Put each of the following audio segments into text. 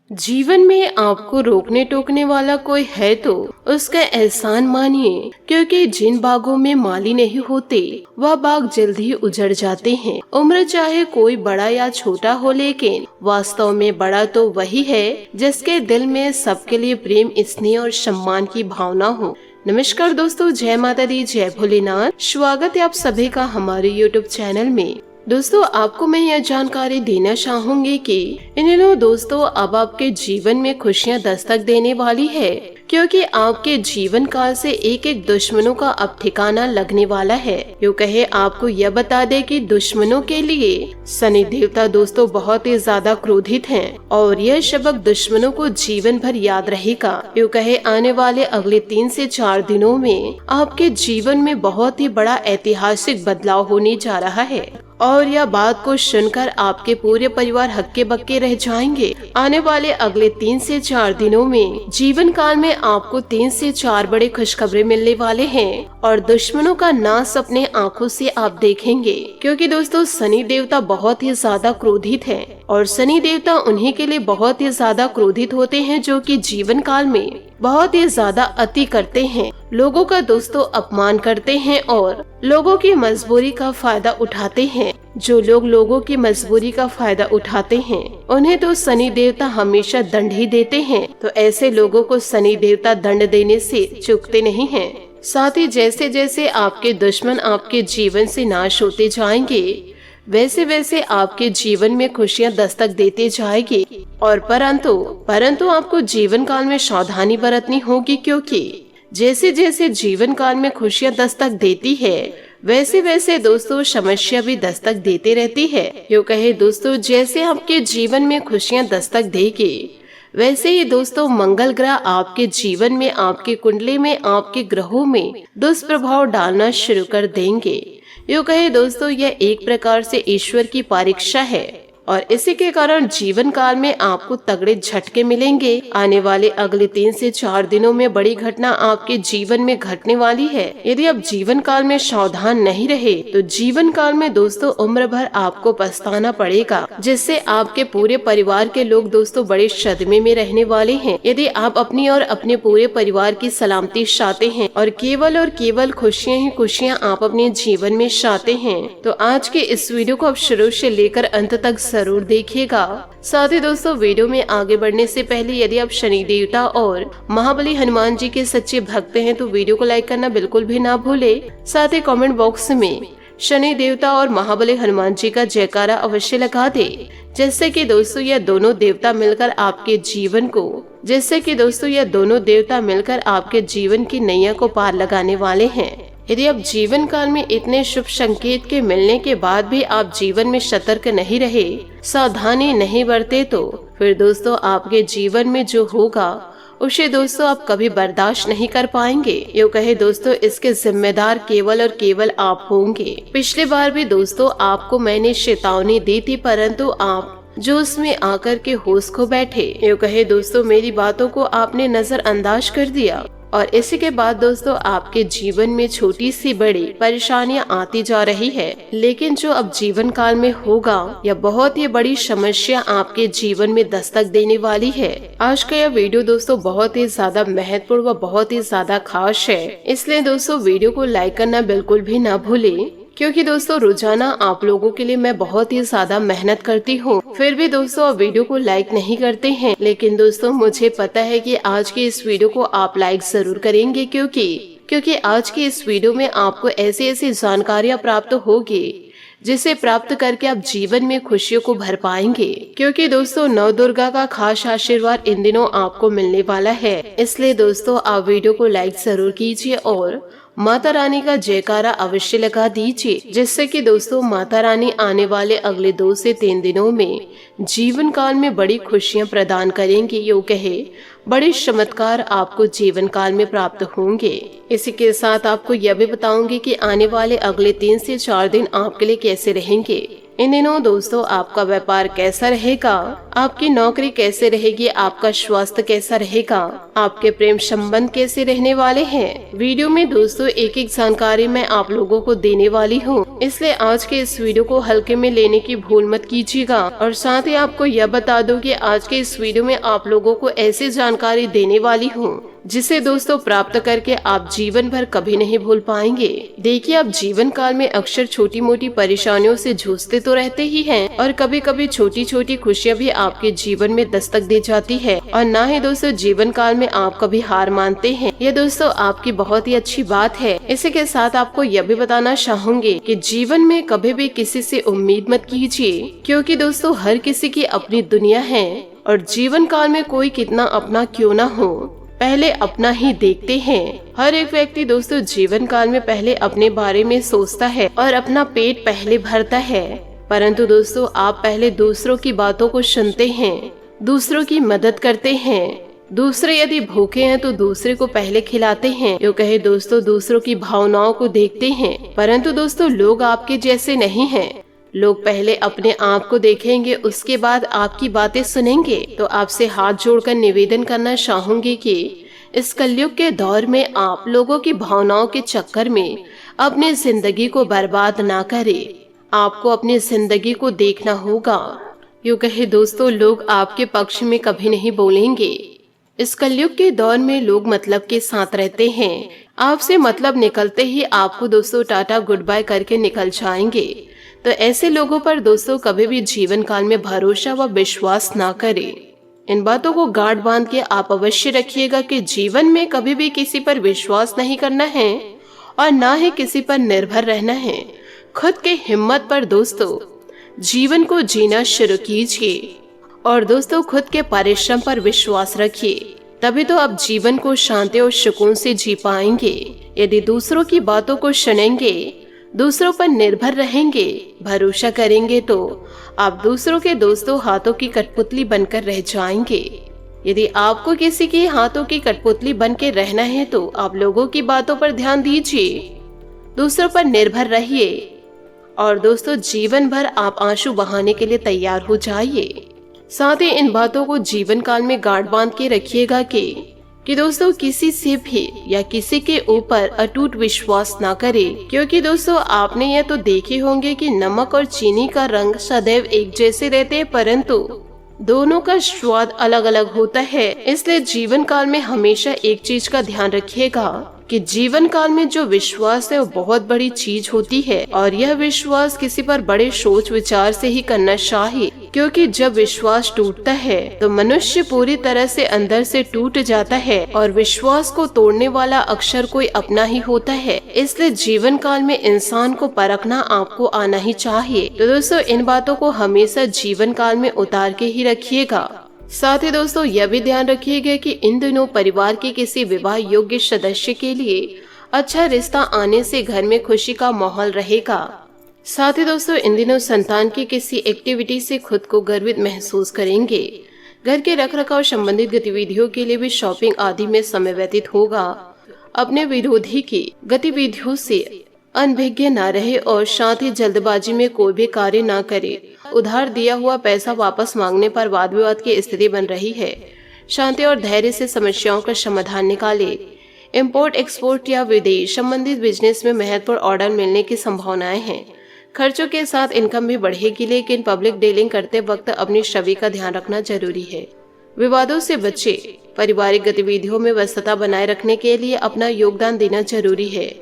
जीवन में आपको रोकने टोकने वाला कोई है तो उसका एहसान मानिए, क्योंकि जिन बागों में माली नहीं होते वह बाग जल्द ही उजड़ जाते हैं। उम्र चाहे कोई बड़ा या छोटा हो, लेकिन वास्तव में बड़ा तो वही है जिसके दिल में सबके लिए प्रेम, स्नेह और सम्मान की भावना हो। नमस्कार दोस्तों, जय माता दी, जय भोलेनाथ। स्वागत है आप सभी का हमारे YouTube चैनल में। दोस्तों, आपको मैं यह जानकारी देना चाहूंगी कि इन दिनों दोस्तों अब आपके जीवन में खुशियां दस्तक देने वाली है, क्योंकि आपके जीवन काल से एक एक दुश्मनों का अब ठिकाना लगने वाला है। यूँ कहे आपको यह बता दे कि दुश्मनों के लिए शनि देवता दोस्तों बहुत ही ज्यादा क्रोधित हैं और यह सबक दुश्मनों को जीवन भर याद रहेगा। यूँ कहे आने वाले अगले 3 से 4 दिनों में आपके जीवन में बहुत ही बड़ा ऐतिहासिक बदलाव होने जा रहा है और यह बात को सुनकर आपके पूरे परिवार हक्के बक्के रह जाएंगे। आने वाले अगले 3 से 4 दिनों में जीवन काल में आपको 3 से 4 बड़े खुशखबरी मिलने वाले हैं और दुश्मनों का नाश अपने आंखों से आप देखेंगे, क्योंकि दोस्तों शनि देवता बहुत ही ज्यादा क्रोधित हैं और शनि देवता उन्हीं के लिए बहुत ही ज्यादा क्रोधित होते हैं जो कि जीवन काल में बहुत ही ज्यादा अति करते हैं, लोगों का दोस्तों अपमान करते हैं और लोगों की मजबूरी का फायदा उठाते हैं। जो लोग लोगों की मजबूरी का फायदा उठाते हैं उन्हें तो शनि देवता हमेशा दंड ही देते हैं, तो ऐसे लोगों को शनि देवता दंड देने से चूकते नहीं हैं। साथ ही जैसे जैसे आपके दुश्मन आपके जीवन से नाश होते जाएंगे, वैसे वैसे आपके जीवन में खुशियां दस्तक देते जाएगी और परंतु आपको जीवन काल में सावधानी बरतनी होगी, क्योंकि जैसे जैसे जीवन काल में खुशियां दस्तक देती है वैसे वैसे दोस्तों समस्या भी दस्तक देते रहती है। यूँ कहे दोस्तों, जैसे आपके जीवन में खुशियां दस्तक देगी वैसे ही दोस्तों मंगल ग्रह आपके जीवन में, आपके कुंडली में, आपके ग्रहों में दुष्प्रभाव डालना शुरू कर देंगे। यूँ कहे दोस्तों, यह एक प्रकार से ईश्वर की परीक्षा है और इसी के कारण जीवन काल में आपको तगड़े झटके मिलेंगे। आने वाले अगले 3 से 4 दिनों में बड़ी घटना आपके जीवन में घटने वाली है। यदि आप जीवन काल में सावधान नहीं रहे तो जीवन काल में दोस्तों उम्र भर आपको पछताना पड़ेगा, जिससे आपके पूरे परिवार के लोग दोस्तों बड़े सदमे में रहने वाले हैं। यदि आप अपनी और अपने पूरे परिवार की सलामती चाहते हैं और केवल खुशियाँ ही खुशियाँ आप अपने जीवन में चाहते हैं, तो आज के इस वीडियो को आप शुरू से लेकर अंत तक जरूर देखिएगा। साथ ही दोस्तों, वीडियो में आगे बढ़ने से पहले यदि आप शनि देवता और महाबली हनुमान जी के सच्चे भक्त हैं तो वीडियो को लाइक करना बिल्कुल भी ना भूले। साथ ही कमेंट बॉक्स में शनि देवता और महाबली हनुमान जी का जयकारा अवश्य लगा दे, जिससे कि दोस्तों यह दोनों देवता मिलकर आपके जीवन की नैया को पार लगाने वाले हैं। यदि आप जीवन काल में इतने शुभ संकेत के मिलने के बाद भी आप जीवन में सतर्क नहीं रहे, सावधानी नहीं बरते, तो फिर दोस्तों आपके जीवन में जो होगा उसे दोस्तों आप कभी बर्दाश्त नहीं कर पाएंगे। यूँ कहे दोस्तों, इसके जिम्मेदार केवल और केवल आप होंगे। पिछले बार भी दोस्तों आपको मैंने चेतावनी दी थी, परंतु आप जोश में आकर के होश खो बैठे। यूँ कहे दोस्तों, मेरी बातों को आपने नजरअंदाज कर दिया और इसी के बाद दोस्तों आपके जीवन में छोटी सी बड़ी परेशानियां आती जा रही है, लेकिन जो अब जीवन काल में होगा यह बहुत ही बड़ी समस्या आपके जीवन में दस्तक देने वाली है। आज का यह वीडियो दोस्तों बहुत ही ज्यादा महत्वपूर्ण व बहुत ही ज्यादा खास है, इसलिए दोस्तों वीडियो को लाइक करना बिल्कुल भी ना भूलें, क्योंकि दोस्तों रोजाना आप लोगों के लिए मैं बहुत ही ज्यादा मेहनत करती हूँ, फिर भी दोस्तों आप वीडियो को लाइक नहीं करते हैं। लेकिन दोस्तों मुझे पता है कि आज की इस वीडियो को आप लाइक जरूर करेंगे, क्योंकि आज की इस वीडियो में आपको ऐसी जानकारियाँ प्राप्त होगी जिसे प्राप्त करके आप जीवन में खुशियों को भर पाएंगे, क्योंकि दोस्तों नव दुर्गा का खास आशीर्वाद इन दिनों आपको मिलने वाला है। इसलिए दोस्तों आप वीडियो को लाइक जरूर कीजिए और माता रानी का जयकारा अवश्य लगा दीजिए, जिससे कि दोस्तों माता रानी आने वाले अगले 2 से 3 दिनों में जीवन काल में बड़ी खुशियां प्रदान करेंगी। यूँ कहे बड़े चमत्कार आपको जीवन काल में प्राप्त होंगे। इसी के साथ आपको यह भी बताऊंगी कि आने वाले अगले 3 से 4 दिन आपके लिए कैसे रहेंगे। इन दिनों दोस्तों आपका व्यापार कैसा रहेगा, आपकी नौकरी कैसे रहेगी, आपका स्वास्थ्य कैसा रहेगा, आपके प्रेम संबंध कैसे रहने वाले हैं। वीडियो में दोस्तों एक एक जानकारी मैं आप लोगों को देने वाली हूँ, इसलिए आज के इस वीडियो को हल्के में लेने की भूल मत कीजिएगा। और साथ ही आपको यह बता दूं कि आज के इस वीडियो में आप लोगों को ऐसी जानकारी देने वाली हूँ जिसे दोस्तों प्राप्त करके आप जीवन भर कभी नहीं भूल पाएंगे। देखिए, आप जीवन काल में अक्सर छोटी मोटी परेशानियों से जूझते तो रहते ही हैं और कभी कभी छोटी छोटी खुशियां भी आपके जीवन में दस्तक दे जाती है और ना ही दोस्तों जीवन काल में आप कभी हार मानते हैं। ये दोस्तों आपकी बहुत ही अच्छी बात है। इसी के साथ आपको यह भी बताना चाहूंगी कि जीवन में कभी भी किसी से उम्मीद मत कीजिए, क्योंकि दोस्तों हर किसी की अपनी दुनिया है और जीवन काल में कोई कितना अपना क्यों ना हो, पहले अपना ही देखते हैं। हर एक व्यक्ति दोस्तों जीवन काल में पहले अपने बारे में सोचता है और अपना पेट पहले भरता है, परंतु दोस्तों आप पहले दूसरों की बातों को सुनते हैं, दूसरों की मदद करते हैं। दूसरे यदि भूखे हैं तो दूसरे को पहले खिलाते हैं। यूँ कहे दोस्तों दूसरों की भावनाओं को देखते हैं, परंतु दोस्तों लोग आपके जैसे नहीं हैं। लोग पहले अपने आप को देखेंगे, उसके बाद आपकी बातें सुनेंगे। तो आपसे हाथ जोड़कर निवेदन करना चाहूंगी कि इस कलयुग के दौर में आप लोगों की भावनाओं के चक्कर में अपनी जिंदगी को बर्बाद ना करें। आपको अपनी जिंदगी को देखना होगा। यूँ कहे दोस्तों लोग आपके पक्ष में कभी नहीं बोलेंगे। इस कलयुग के दौर में लोग मतलब के साथ रहते हैं। आपसे मतलब निकलते ही आपको दोस्तों टाटा गुड बाय करके निकल जाएंगे। तो ऐसे लोगों पर दोस्तों कभी भी जीवन काल में भरोसा व विश्वास ना करें। इन बातों को गांठ बांध के आप अवश्य रखिएगा कि जीवन में कभी भी किसी पर विश्वास नहीं करना है और ना ही किसी पर निर्भर रहना है। खुद के हिम्मत पर दोस्तों जीवन को जीना शुरू कीजिए और दोस्तों खुद के परिश्रम पर विश्वास रखिए, तभी तो आप जीवन को शांति और सुकून से जी पाएंगे। यदि दूसरों की बातों को सुनेंगे, दूसरों पर निर्भर रहेंगे, भरोसा करेंगे तो आप दूसरों के दोस्तों हाथों की कठपुतली बनकर रह जाएंगे। यदि आपको किसी के हाथों की कठपुतली बन के रहना है तो आप लोगों की बातों पर ध्यान दीजिए, दूसरों पर निर्भर रहिए और दोस्तों जीवन भर आप आंसू बहाने के लिए तैयार हो जाइए। साथ ही इन बातों को जीवन काल में गांठ बांध के रखिएगा कि दोस्तों किसी से भी या किसी के ऊपर अटूट विश्वास ना करें, क्योंकि दोस्तों आपने यह तो देखे होंगे कि नमक और चीनी का रंग सदैव एक जैसे रहते हैं, परंतु दोनों का स्वाद अलग अलग होता है। इसलिए जीवन काल में हमेशा एक चीज का ध्यान रखिएगा कि जीवन काल में जो विश्वास है वो बहुत बड़ी चीज होती है और यह विश्वास किसी पर बड़े सोच विचार से ही करना चाहिए, क्योंकि जब विश्वास टूटता है तो मनुष्य पूरी तरह से अंदर से टूट जाता है और विश्वास को तोड़ने वाला अक्सर कोई अपना ही होता है। इसलिए जीवन काल में इंसान को परखना आपको आना ही चाहिए। तो दोस्तों इन बातों को हमेशा जीवन काल में उतार के ही रखिएगा। साथ ही दोस्तों यह भी ध्यान रखिएगा कि इन दिनों परिवार के किसी विवाह योग्य सदस्य के लिए अच्छा रिश्ता आने से घर में खुशी का माहौल रहेगा। साथ ही दोस्तों इन दिनों संतान की किसी एक्टिविटी से खुद को गर्वित महसूस करेंगे। घर के रखरखाव संबंधित गतिविधियों के लिए भी शॉपिंग आदि में समय व्यतीत होगा। अपने विरोधी की गतिविधियों से अनभिज्ञ न रहे और साथ ही जल्दबाजी में कोई भी कार्य न करे। उधार दिया हुआ पैसा वापस मांगने पर वाद विवाद की स्थिति बन रही है। शांति और धैर्य से समस्याओं का समाधान निकाले। इंपोर्ट एक्सपोर्ट या विदेश संबंधित बिजनेस में महत्वपूर्ण ऑर्डर मिलने की संभावनाएं हैं। खर्चों के साथ इनकम भी बढ़ेगी, लेकिन पब्लिक डीलिंग करते वक्त अपनी छवि का ध्यान रखना जरूरी है। विवादों से बचे। पारिवारिक गतिविधियों में व्यस्तता बनाए रखने के लिए अपना योगदान देना जरूरी है।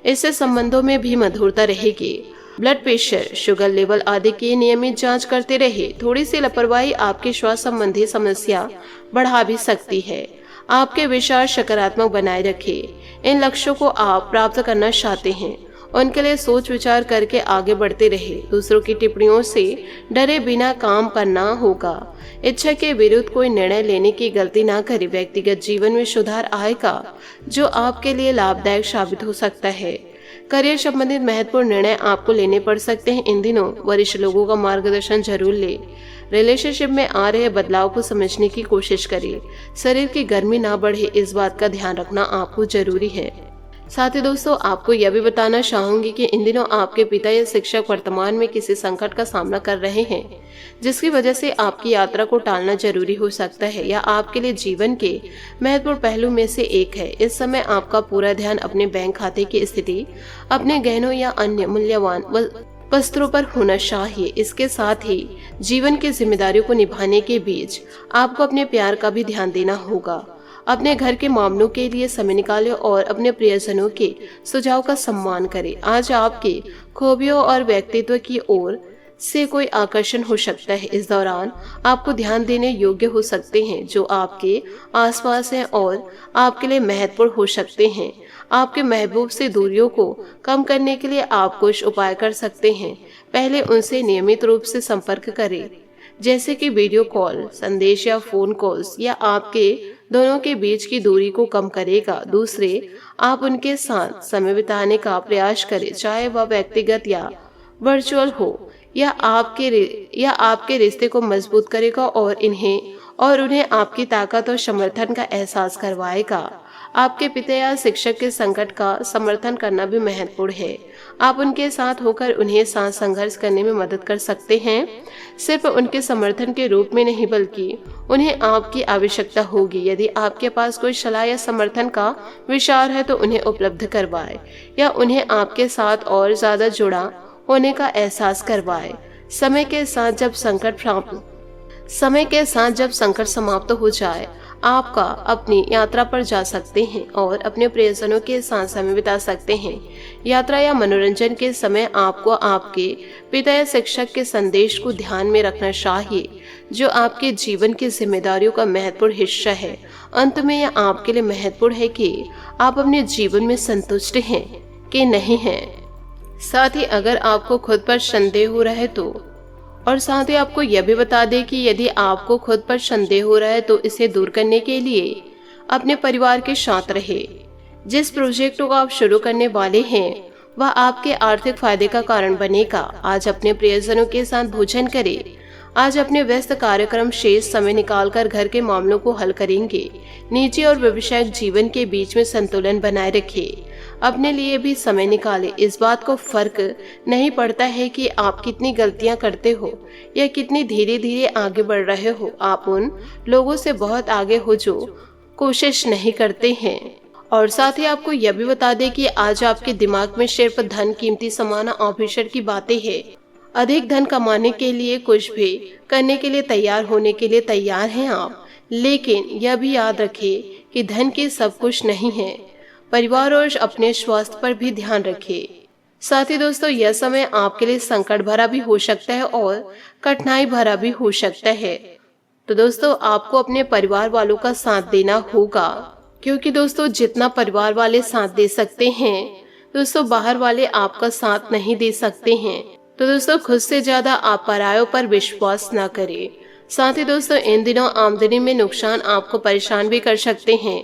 इससे संबंधों में भी मधुरता रहेगी। ब्लड प्रेशर, शुगर लेवल आदि की नियमित जांच करते रहे। थोड़ी सी लापरवाही आपके स्वास्थ्य संबंधी समस्या बढ़ा भी सकती है। आपके विचार सकारात्मक बनाए रखें। इन लक्ष्यों को आप प्राप्त करना चाहते हैं, उनके लिए सोच विचार करके आगे बढ़ते रहे। दूसरों की टिप्पणियों से डरे बिना काम करना होगा। इच्छा के विरुद्ध कोई निर्णय लेने की गलती ना करें। व्यक्तिगत जीवन में सुधार आएगा जो आपके लिए लाभदायक साबित हो सकता है। करियर संबंधित महत्वपूर्ण निर्णय आपको लेने पड़ सकते हैं। इन दिनों वरिष्ठ लोगों का मार्गदर्शन जरूर ले। रिलेशनशिप में आ रहे बदलाव को समझने की कोशिश करिए। शरीर की गर्मी ना बढ़े, इस बात का ध्यान रखना आपको जरूरी है। साथ ही दोस्तों आपको यह भी बताना चाहूंगी कि इन दिनों आपके पिता या शिक्षक वर्तमान में किसी संकट का सामना कर रहे हैं, जिसकी वजह से आपकी यात्रा को टालना जरूरी हो सकता है या आपके लिए जीवन के महत्वपूर्ण पहलू में से एक है। इस समय आपका पूरा ध्यान अपने बैंक खाते की स्थिति, अपने गहनों या अन्य मूल्यवान वस्त्रों पर होना चाहिए। इसके साथ ही जीवन की जिम्मेदारियों को निभाने के बीच आपको अपने प्यार का भी ध्यान देना होगा। अपने घर के मामलों के लिए समय निकालें और अपने प्रियजनों के सुझाव का सम्मान करें। आज आपके खूबियों और व्यक्तित्व की ओर से कोई आकर्षण हो सकता है। इस दौरान आपको ध्यान देने योग्य हो सकते हैं जो आपके आसपास हैं और आपके लिए महत्वपूर्ण हो सकते हैं। आपके महबूब से दूरियों को कम करने के लिए आप कुछ उपाय कर सकते हैं। पहले उनसे नियमित रूप से संपर्क करें, जैसे कि वीडियो कॉल, संदेश या फोन कॉल्स, या आपके दोनों के बीच की दूरी को कम करेगा। दूसरे, आप उनके साथ समय बिताने का प्रयास करें, चाहे वह व्यक्तिगत या वर्चुअल हो। यह आपके रिश्ते को मजबूत करेगा और उन्हें आपकी ताकत और समर्थन का एहसास करवाएगा। आपके पिता या शिक्षक के संकट का समर्थन करना भी महत्वपूर्ण है। आप उनके साथ होकर उन्हें साथ संघर्ष करने में मदद कर सकते हैं। सिर्फ उनके समर्थन के रूप में नहीं, बल्कि उन्हें आपकी आवश्यकता होगी। यदि आपके पास कोई सलाह या समर्थन का विचार है तो उन्हें उपलब्ध करवाएं या उन्हें आपके साथ और ज्यादा जुड़ा होने का एहसास करवाएं। समय के साथ जब संकट समाप्त हो जाए, आपका अपनी यात्रा पर जा सकते हैं और अपने प्रियजनों के साथ समय बिता सकते हैं। यात्रा या मनोरंजन के समय आपको आपके पिता या शिक्षक के संदेश को ध्यान में रखना चाहिए, जो आपके जीवन की जिम्मेदारियों का महत्वपूर्ण हिस्सा है। अंत में यह आपके लिए महत्वपूर्ण है कि आप अपने जीवन में संतुष्ट हैं कि नहीं हैं। साथ ही अगर आपको खुद पर संदेह हो रहा है और साथ ही आपको यह भी बता दें कि यदि आपको खुद पर संदेह हो रहा है तो इसे दूर करने के लिए अपने परिवार के साथ रहे। जिस प्रोजेक्ट को आप शुरू करने वाले हैं वह आपके आर्थिक फायदे का कारण बनेगा। आज अपने प्रियजनों के साथ भोजन करें। आज अपने व्यस्त कार्यक्रम शेष समय निकालकर घर के मामलों को हल करेंगे। निजी और व्यावसायिक जीवन के बीच में संतुलन बनाए रखें। अपने लिए भी समय निकालें। इस बात को फर्क नहीं पड़ता है कि आप कितनी गलतियां करते हो या कितनी धीरे धीरे आगे बढ़ रहे हो। आप उन लोगों से बहुत आगे हो जो कोशिश नहीं करते हैं। और साथ ही आपको यह भी बता दें कि आज आपके दिमाग में सिर्फ धन, कीमती सामान, ऑफिसर की बातें हैं। अधिक धन कमाने के लिए, कुछ भी करने के लिए तैयार होने के लिए तैयार हैं आप, लेकिन यह भी याद रखें कि धन की सब कुछ नहीं है। परिवार और अपने स्वास्थ्य पर भी ध्यान रखें। साथ ही दोस्तों यह समय आपके लिए संकट भरा भी हो सकता है और कठिनाई भरा भी हो सकता है। तो दोस्तों आपको अपने परिवार वालों का साथ देना होगा, क्योंकि दोस्तों जितना परिवार वाले साथ दे सकते हैं दोस्तों बाहर वाले आपका साथ नहीं दे सकते हैं। तो दोस्तों खुद से ज्यादा आप परायों पर विश्वास न करें। साथ ही दोस्तों इन दिनों आमदनी में नुकसान आपको परेशान भी कर सकते हैं।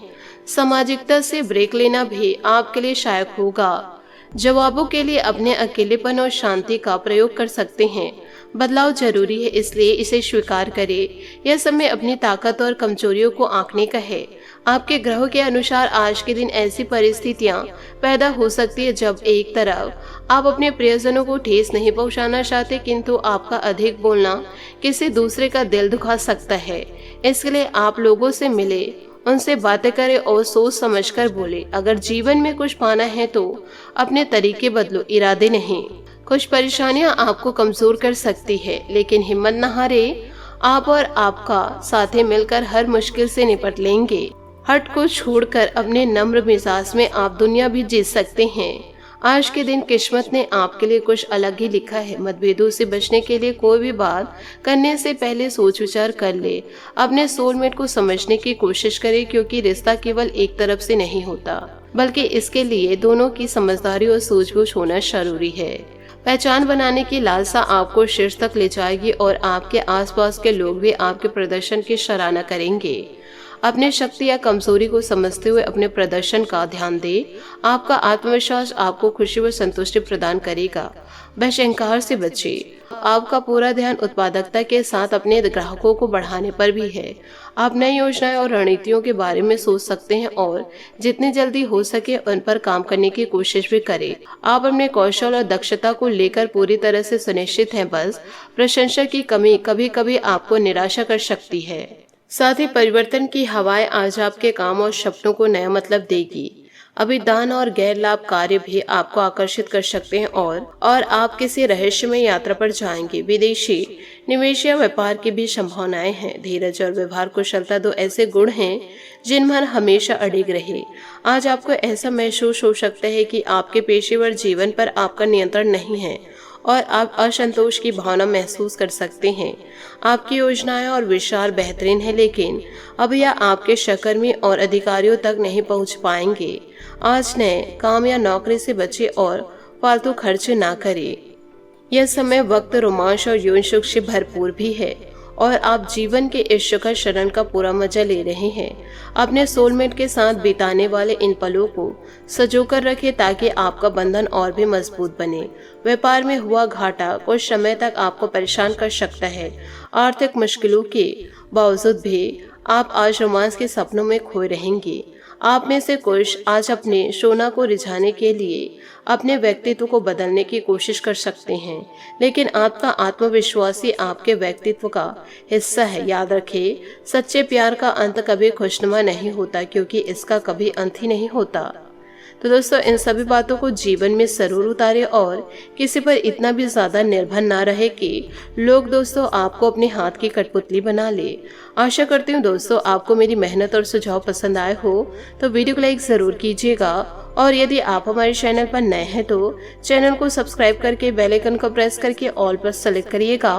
सामाजिकता से ब्रेक लेना भी आपके लिए सहायक होगा। जवाबों के लिए अपने अकेलेपन और शांति का प्रयोग कर सकते हैं। बदलाव जरूरी है, इसलिए इसे स्वीकार करें। यह समय अपनी ताकत और कमजोरियों को आंकने का है। आपके ग्रहों के अनुसार आज के दिन ऐसी परिस्थितियां पैदा हो सकती है जब एक तरफ आप अपने प्रियजनों को ठेस नहीं पहुंचाना चाहते, किंतु आपका अधिक बोलना किसी दूसरे का दिल दुखा सकता है। इसके लिए आप लोगों से मिले, उनसे बातें करें और सोच समझकर बोले। अगर जीवन में कुछ पाना है तो अपने तरीके बदलो, इरादे नहीं। कुछ परेशानियां आपको कमजोर कर सकती है, लेकिन हिम्मत न हारे। आप और आपका साथी मिलकर हर मुश्किल से निपट लेंगे। हट को छोड़कर अपने नम्र मिजाज में आप दुनिया भी जीत सकते हैं। आज के दिन किस्मत ने आपके लिए कुछ अलग ही लिखा है। मतभेदों से बचने के लिए कोई भी बात करने से पहले सोच विचार कर ले। अपने सोलमेट को समझने की कोशिश करें, क्योंकि रिश्ता केवल एक तरफ से नहीं होता, बल्कि इसके लिए दोनों की समझदारी और सूझबूझ होना जरूरी है। पहचान बनाने की लालसा आपको शीर्ष तक ले जाएगी और आपके आसपास के लोग भी आपके प्रदर्शन की सराहना करेंगे। अपने शक्ति या कमजोरी को समझते हुए अपने प्रदर्शन का ध्यान दें। आपका आत्मविश्वास आपको खुशी व संतुष्टि प्रदान करेगा। बस अहंकार से बचें। आपका पूरा ध्यान उत्पादकता के साथ अपने ग्राहकों को बढ़ाने पर भी है। आप नई योजनाएं और रणनीतियों के बारे में सोच सकते हैं और जितनी जल्दी हो सके उन पर काम करने की कोशिश भी करें। आप अपने कौशल और दक्षता को लेकर पूरी तरह से सुनिश्चित हैं, बस प्रशंसा की कमी कभी कभी आपको निराशा कर सकती है। साथ ही परिवर्तन की हवाएं आज आपके काम और सपनों को नया मतलब देगी। अभिदान और गैर लाभ कार्य भी आपको आकर्षित कर सकते हैं और आप किसी रहस्यमय यात्रा पर जाएंगे। विदेशी निवेश या व्यापार की भी संभावनाएं हैं। धीरज और व्यवहार कुशलता दो ऐसे गुण हैं जिन पर हमेशा अडिग रहे। आज आपको ऐसा महसूस हो सकता है कि आपके पेशेवर जीवन पर आपका नियंत्रण नहीं है और आप असंतोष की भावना महसूस कर सकते हैं। आपकी योजनाएं और विचार बेहतरीन है, लेकिन अब यह आपके सहकर्मी और अधिकारियों तक नहीं पहुंच पाएंगे। आज नए काम या नौकरी से बचे और फालतू खर्च ना करें। यह समय वक्त, रोमांच और यौन सुख से भरपूर भी है और आप जीवन के इस सुखद क्षण का पूरा मजा ले रहे हैं। अपने सोलमेट के साथ बिताने वाले इन पलों को सजोकर रखें ताकि आपका बंधन और भी मजबूत बने। व्यापार में हुआ घाटा कुछ समय तक आपको परेशान कर सकता है। आर्थिक मुश्किलों के बावजूद भी आप आज रोमांस के सपनों में खोए रहेंगे। आप में से कुछ आज अपने सोना को रिझाने के लिए अपने व्यक्तित्व को बदलने की कोशिश कर सकते हैं, लेकिन आपका आत्मविश्वास ही आपके व्यक्तित्व का हिस्सा है। याद रखें, सच्चे प्यार का अंत कभी खुशनुमा नहीं होता, क्योंकि इसका कभी अंत ही नहीं होता। तो दोस्तों, इन सभी बातों को जीवन में जरूर उतारे और किसी पर इतना भी ज्यादा निर्भर ना रहे कि लोग दोस्तों आपको अपने हाथ की कठपुतली बना ले। आशा करती हूँ दोस्तों आपको मेरी मेहनत और सुझाव पसंद आए हो, तो वीडियो को लाइक जरूर कीजिएगा और यदि आप हमारे चैनल पर नए हैं तो चैनल को सब्सक्राइब करके बेल आइकन को प्रेस करके ऑल पर सेलेक्ट करिएगा,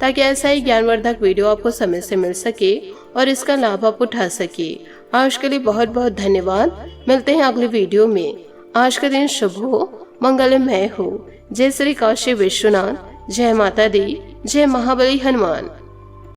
ताकि ऐसा ही ज्ञानवर्धक वीडियो आपको समय से मिल सके और इसका लाभ आप उठा सके। आज के लिए बहुत बहुत धन्यवाद। मिलते हैं अगले वीडियो में। आज का दिन शुभ हो, मंगलमय हो। जय श्री काशी विश्वनाथ, जय माता दी, जय महाबली हनुमान।